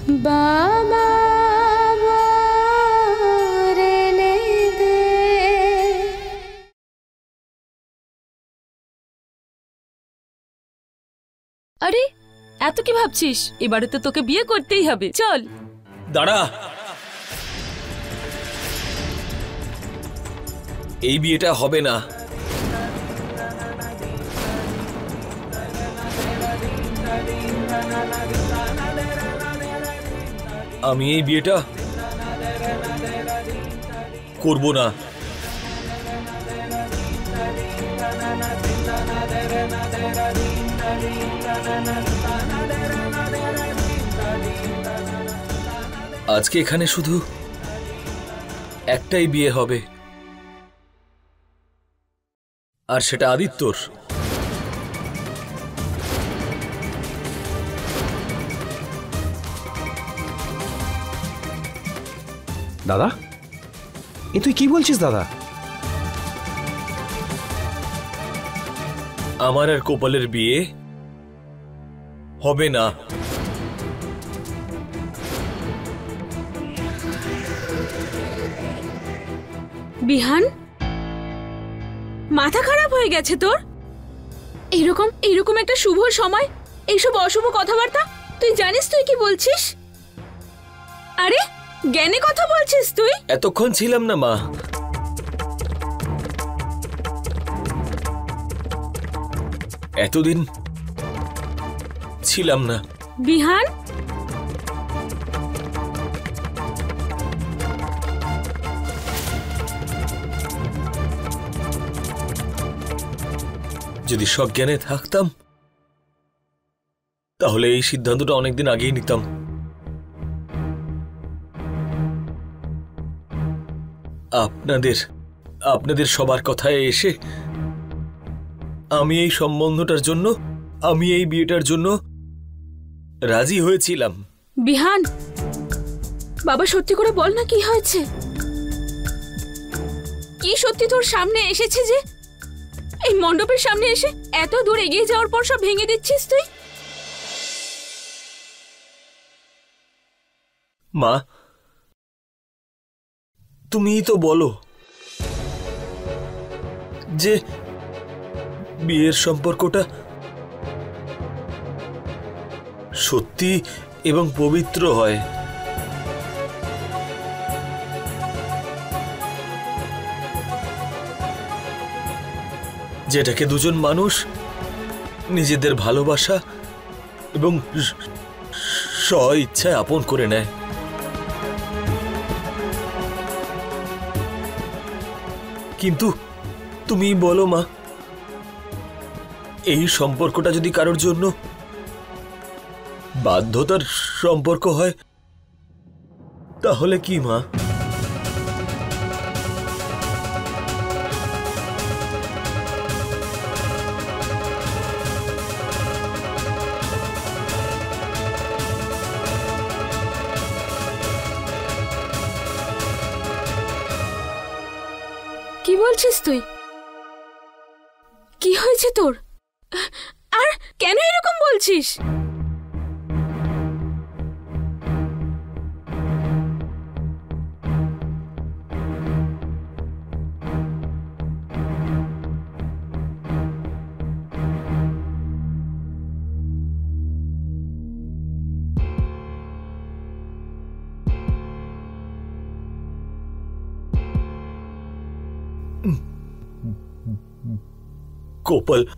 বাবা রেনে দে। আরে এত কি ভাবছিস? এবারে তো তোকে বিয়ে করতেই হবে, চল। দাঁড়া, এই বিয়েটা হবে না। আমি এই বিয়েটা করব না। আজকে এখানে শুধু একটাই বিয়ে হবে, আর সেটা আদিত্যর। দাদা, এ তুই কি বলছিস দাদা? আমার আর কোপালের বিয়ে হবে না। বিহান, মাথা খারাপ হয়ে গেছে তোর? এইরকম একটা শুভ সময় এইসব অশুভ কথাবার্তা? তুই জানিস তুই কি বলছিস? আরে জ্ঞানে কথা বলছিস তুই? এতক্ষণ ছিলাম না মা। এতদিন ছিলাম না। বিহান, যদি সজ্ঞানে থাকতাম তাহলে এই সিদ্ধান্তটা অনেকদিন আগেই নিতাম। আপনাদের সবার কথায় এসে আমি এই সম্বন্ধটার জন্য, আমি এই বিয়েটার জন্য রাজি হয়েছিলাম। বিহান, বাবা সত্যি করে বল না কি হয়েছে? কি সত্যি তোর সামনে এসেছে যে এই মণ্ডপের সামনে এসে এত দূর এগিয়ে যাওয়ার পর সব ভেঙে দিচ্ছিস তুই? মা, তুমিই তো বলো যে বিয়ের সম্পর্কটা সত্যি এবং পবিত্র হয়। যেটাকে দুজন মানুষ নিজেদের ভালোবাসা এবং স্ব ইচ্ছায় আপন করে নেয়। কিন্তু তুমি বলো মা, এই সম্পর্কটা যদি কারোর জন্য বাধ্যতার সম্পর্ক হয় তাহলে কি মা? কি বলছিস তুই? কি হয়েছে তোর? আর কেন এরকম বলছিস?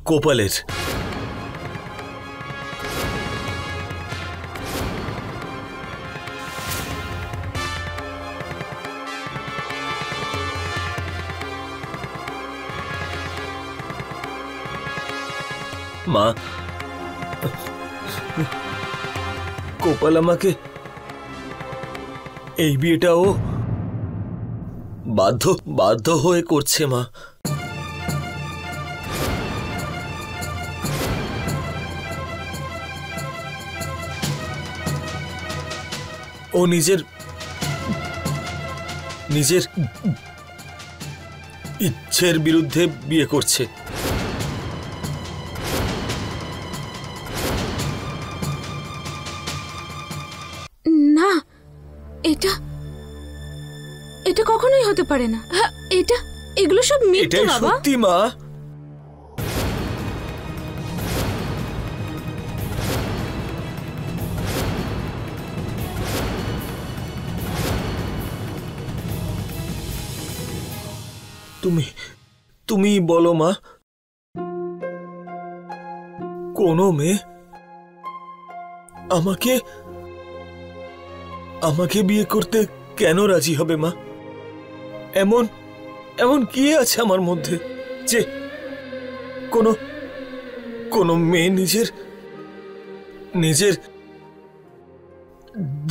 কোপালের মা, কোপাল আমাকে এই বিয়েটাও বাধ্য হয়ে করছে মা। ও নিজের ইচ্ছের বিরুদ্ধে বিয়ে করছে। এটা এটা কখনোই হতে পারে না। হ্যাঁ, এগুলো সব মিথ্যে এটাই বাবা। সত্যি মা। তুমি বলো মা, কোনো মেয়ে আমাকে আমাকে বিয়ে করতে কেন রাজি হবে মা? এমন এমন কি আছে আমার মধ্যে যে কোনো মেয়ে নিজের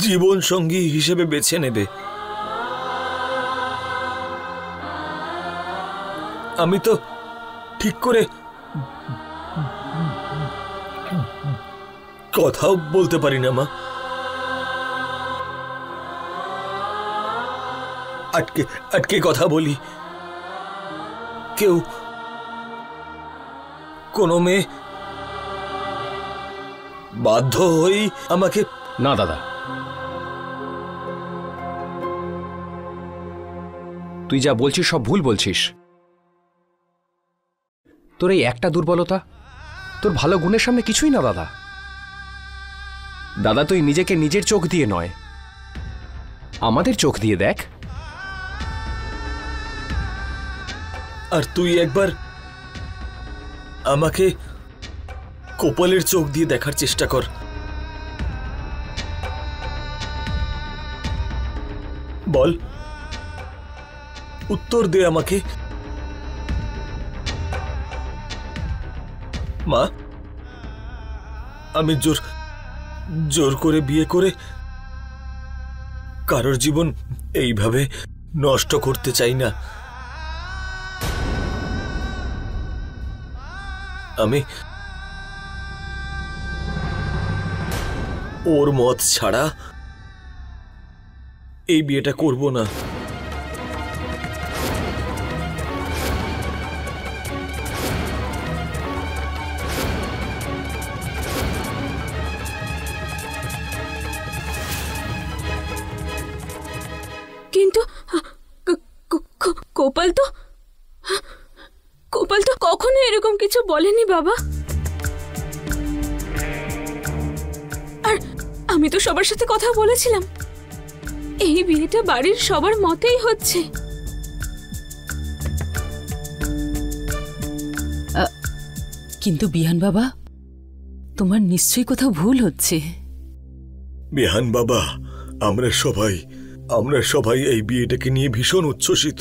জীবন সঙ্গী হিসেবে বেছে নেবে? আমি তো ঠিক করে কথাও বলতে পারি না মা। আটকে আটকে কথা বলি। কোনো মেয়ে বাধ্য হয়েই আমাকে। না দাদা, তুই যা বলছিস সব ভুল বলছিস। তোর এই একটা দুর্বলতা তোর ভালো গুণের সামনে কিছুই না দাদা। দাদা, তুই নিজেকে নিজের চোখ দিয়ে নয়, আমাদের চোখ দিয়ে দেখ। আর তুই একবার আমাকে কোপালের চোখ দিয়ে দেখার চেষ্টা কর। বল, উত্তর দে আমাকে। মা, আমি জোর করে বিয়ে করে কারোর জীবন এইভাবে নষ্ট করতে চাই না। আমি ওর মত ছাড়া এই বিয়েটা করব না। কিন্তু কোপাল তো কখনো এরকম কিছু বলেনি বাবা। আর আমি তো সবার সাথে কথা বলেছিলাম, এই বিয়েটা বাড়ির সবার মতেই হচ্ছে। কিন্তু বিহান বাবা, তোমার নিশ্চয়ই কোথাও ভুল হচ্ছে। বিহান বাবা, আমরা সবাই এই বিয়েটাকে নিয়ে ভীষণ উচ্ছ্বসিত।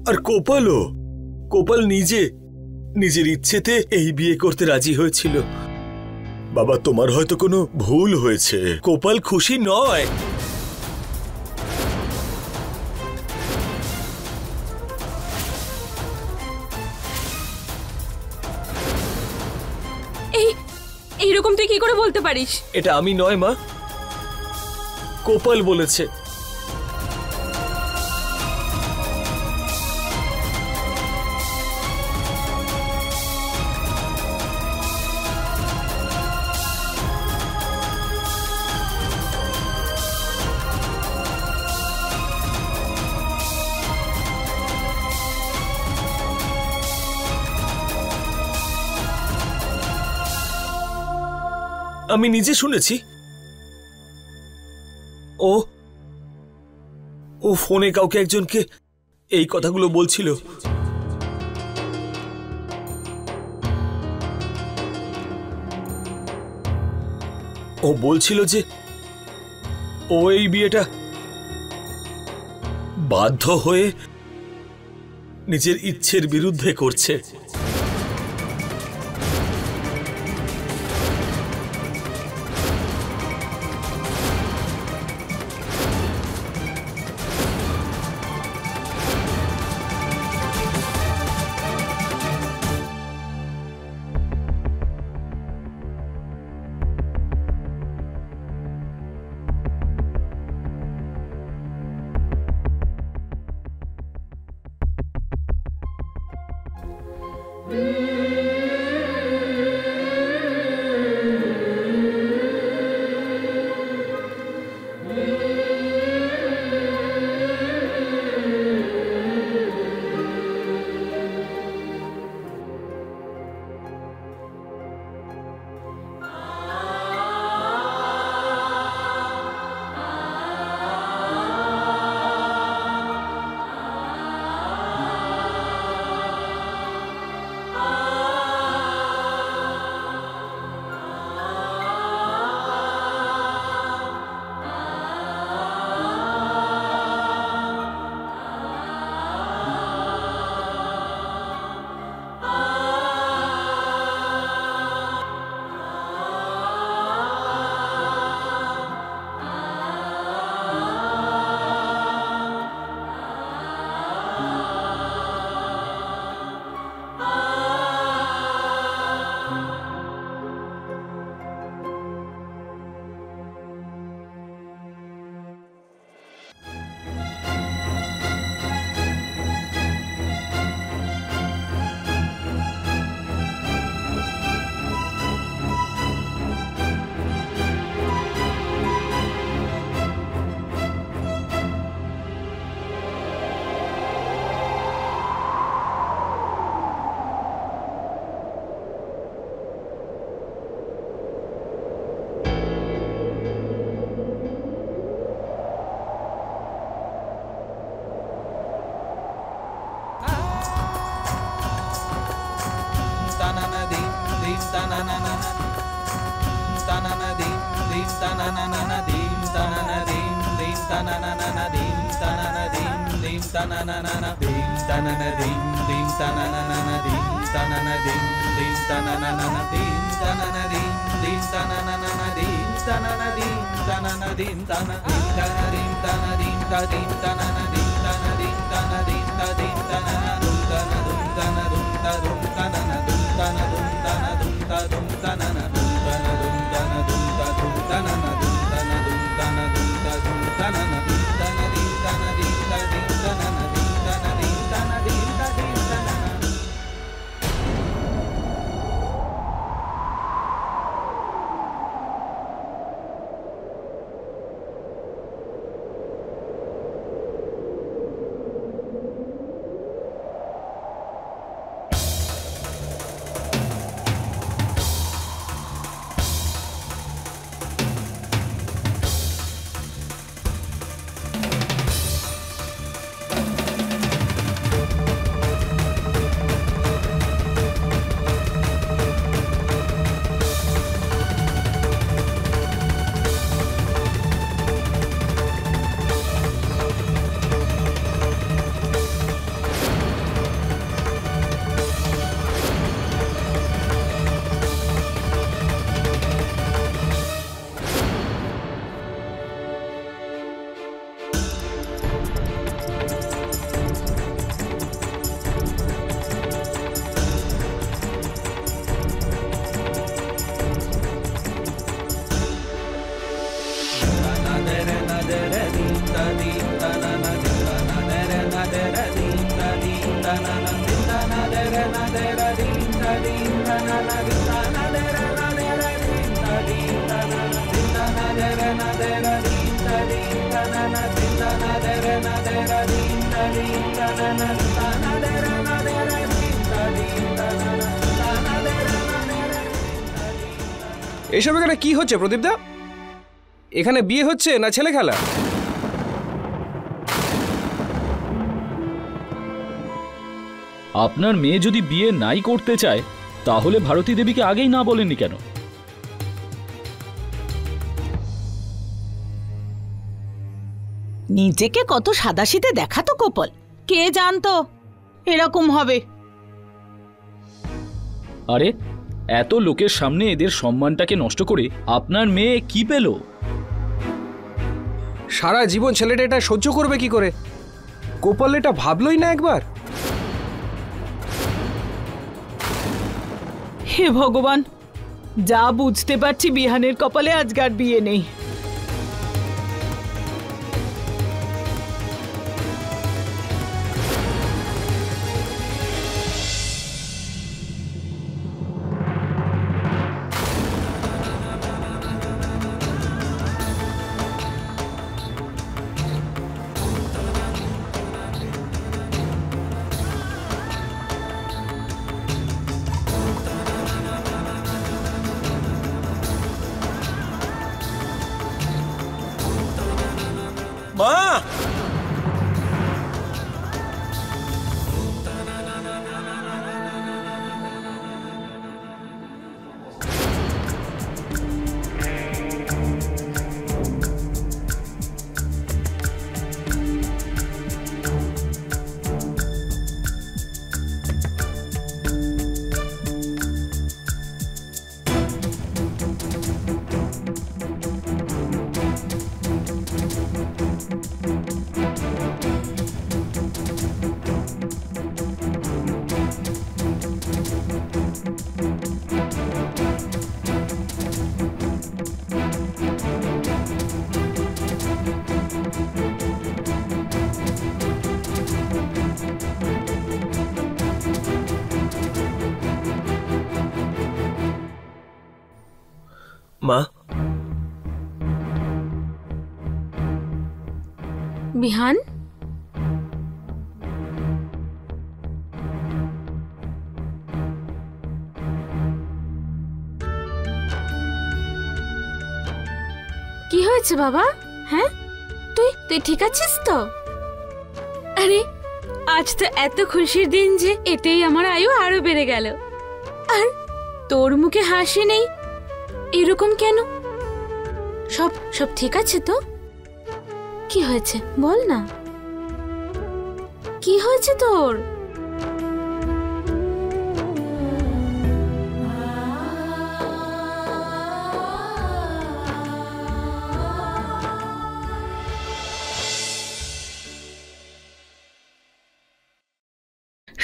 আর কোপাল নিজের ইচ্ছেতে এই বিয়ে করতে রাজি হয়েছিল। বাবা, তোমার হয়তো কোনো ভুল হয়েছে। কোপাল খুশি নয়। এইরকম তুই কি করে বলতে পারিস? এটা আমি নয় মা, কোপাল বলেছে। আমি নিজে শুনেছি। ও ফোনে কাউকে একজনকে এই কথাগুলো বলছিল। ও বলছিল যে ও এই বিয়েটা বাধ্য হয়ে নিজের ইচ্ছের বিরুদ্ধে করছে। এসব এখানে কি হচ্ছে প্রদীপদা? এখানে বিয়ে হচ্ছে না ছেলে খেলা? আপনার মেয়ে যদি বিয়ে নাই করতে চায় তাহলে ভারতী দেবীকে আগেই না বলেননি কেন? নিজেকে কত সাদাসিধে দেখাতো কোপল, কে জানতো এরকম হবে। আরে এত লোকের সামনে এদের সম্মানটাকে নষ্ট করে আপনার মেয়ে কি পেল? সারা জীবন ছেলেটা এটা সহ্য করবে কি করে? গোপাল এটা ভাবলই না একবার? হে ভগবান, যা বুঝতে পারছি বিহানের কপালে আজকার বিয়ে নেই। মা, মা, বিহান, কি হয়েছে বাবা? হ্যাঁ, তুই ঠিক আছিস তো? আরে আজ তো এত খুশির দিন যে এতেই আমার আয়ু আরো বেড়ে গেল। আর তোর মুখে হাসি নেই, এরকম কেন? সব ঠিক আছে তো? কি হয়েছে বল না, কি হয়েছে তোর?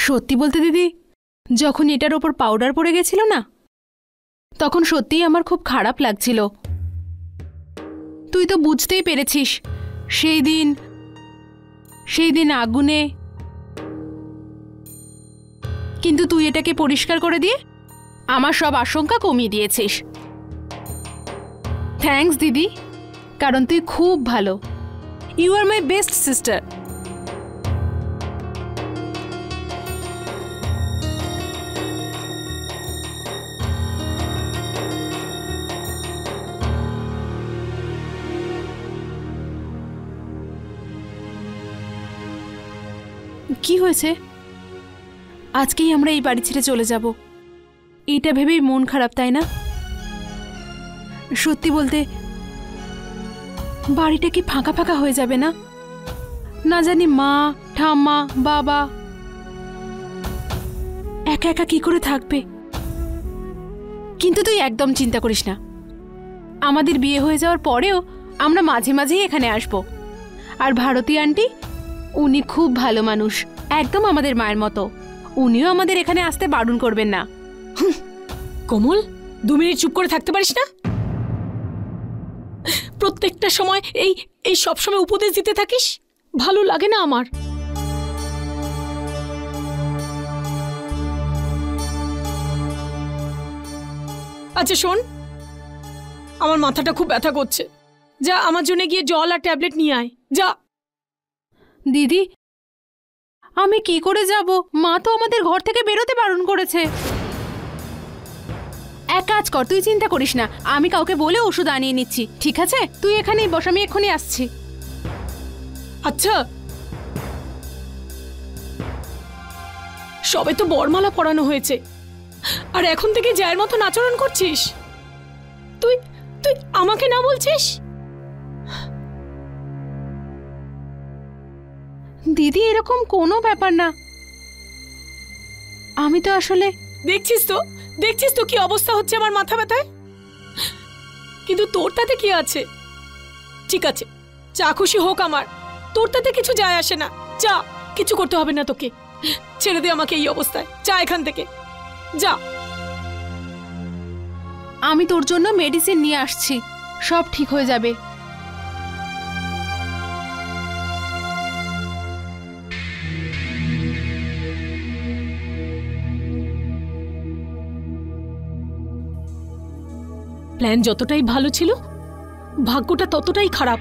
সত্যি বলতে দিদি, যখন এটার ওপর পাউডার পড়ে গেছিল না, তখন সত্যিই আমার খুব খারাপ লাগছিল। তুই তো বুঝতেই পেরেছিস, সেই দিন আগুনে। কিন্তু তুই এটাকে পরিষ্কার করে দিয়ে আমার সব আশঙ্কা কমিয়ে দিয়েছিস। থ্যাঙ্কস দিদি, কারণ তুই খুব ভালো। You are my best sister. কি হয়েছে? আজকেই আমরা এই বাড়ি ছেড়ে চলে যাব, এইটা ভেবেই মন খারাপ, তাই না? সত্যি বলতে বাড়িটা কি ফাঁকা ফাঁকা হয়ে যাবে না? না জানি মা, ঠাম্মা, বাবা একা একা কি করে থাকবে। কিন্তু তুই একদম চিন্তা করিস না, আমাদের বিয়ে হয়ে যাওয়ার পরেও আমরা মাঝে মাঝেই এখানে আসব। আর ভারতী আন্টি, উনি খুব ভালো মানুষ, একদম আমাদের মায়ের মতো। উনিও আমাদের এখানে আসতে বারণ করবেন না। কোমল, 2 মিনিট চুপ করে থাকতে পারিস না? প্রত্যেকটা সময় এই সব সময় উপদেশ দিতে থাকিস, ভালো লাগে না আমার। আচ্ছা শোন, আমার মাথাটা খুব ব্যথা করছে, যা আমার জন্য গিয়ে জল আর ট্যাবলেট নিয়ে আয়, যা। দিদি, আমি কি করে যাব? মা তো আমাদের ঘর থেকে বেরোতে বারণ করেছে। এক কাজ কর, তুই চিন্তা করিস না, আমি কাউকে বলে ওষুধ আনিয়ে নিচ্ছি, ঠিক আছে? তুই এখানেই বস, আমি এক্ষুনি আসছি। আচ্ছা, সবে তো বরমালা পরানো হয়েছে, আর এখন থেকে জায়ের মতন আচরণ করছিস? তুই তুই আমাকে না বলছিস? দিদি, এরকম কোনো ব্যাপার না। আমি তো আসলে দেখছিস তো কি অবস্থা হচ্ছে আমার মাথা ব্যথায়। কিন্তু তোর তাতে কি আছে? ঠিক আছে, যা খুশি হোক আমার, তোর তাতে কিছু যায় আসে না। যা, কিছু করতে হবে না তোকে, ছেড়ে দে আমাকে এই অবস্থায়, যা এখান থেকে, যা। আমি তোর জন্য মেডিসিন নিয়ে আসছি, সব ঠিক হয়ে যাবে। প্ল্যান যতটাই ভালো ছিল, ভাগ্যটা ততটাই খারাপ।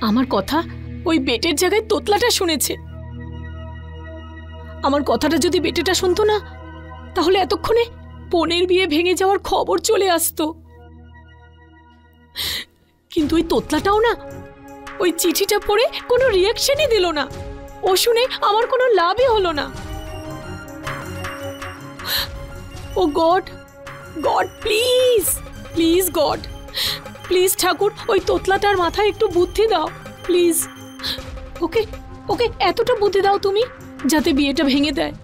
আমার কথা ওই বেটের জায়গায় তোতলাটা শুনেছে। আমার কথাটা যদি বেটেটা শুনতো না, তাহলে এতক্ষণে বোনের বিয়ে ভেঙে যাওয়ার খবর চলে আসতো। কিন্তু ওই তোতলাটাও না ওই চিঠিটা পড়ে কোনো রিয়াকশনই দিল না। ও শুনে আমার কোনো লাভই হলো না। Oh God, God please, please God, please ঠাকুর, ওই তোতলাটার মাথায় একটু বুদ্ধি দাও প্লিজ। ওকে ওকে এতটা বুদ্ধি দাও তুমি, যাতে বিয়েটা ভেঙে দেয়।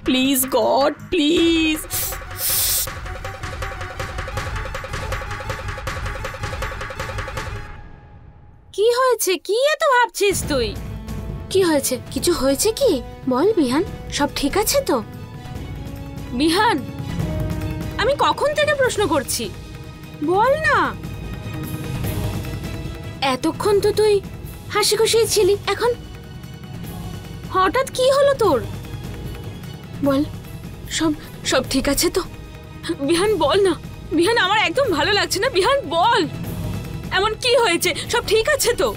Please God, please. কি হয়েছে? কি এত ভাবছিস তুই? কি হয়েছে? কিছু হয়েছে কি? বল বিহান, সব ঠিক আছে তো? বিহান, আমি কখন থেকে প্রশ্ন করছি, বল না। এতক্ষণ তো তুই হাসি খুশি ছিলি, এখন হঠাৎ কি হলো তোর? বল, সব সব ঠিক আছে তো? বিহান বল না। বিহান, আমার একদম ভালো লাগছে না। বিহান বল, এমন কি হয়েছে? সব ঠিক আছে তো?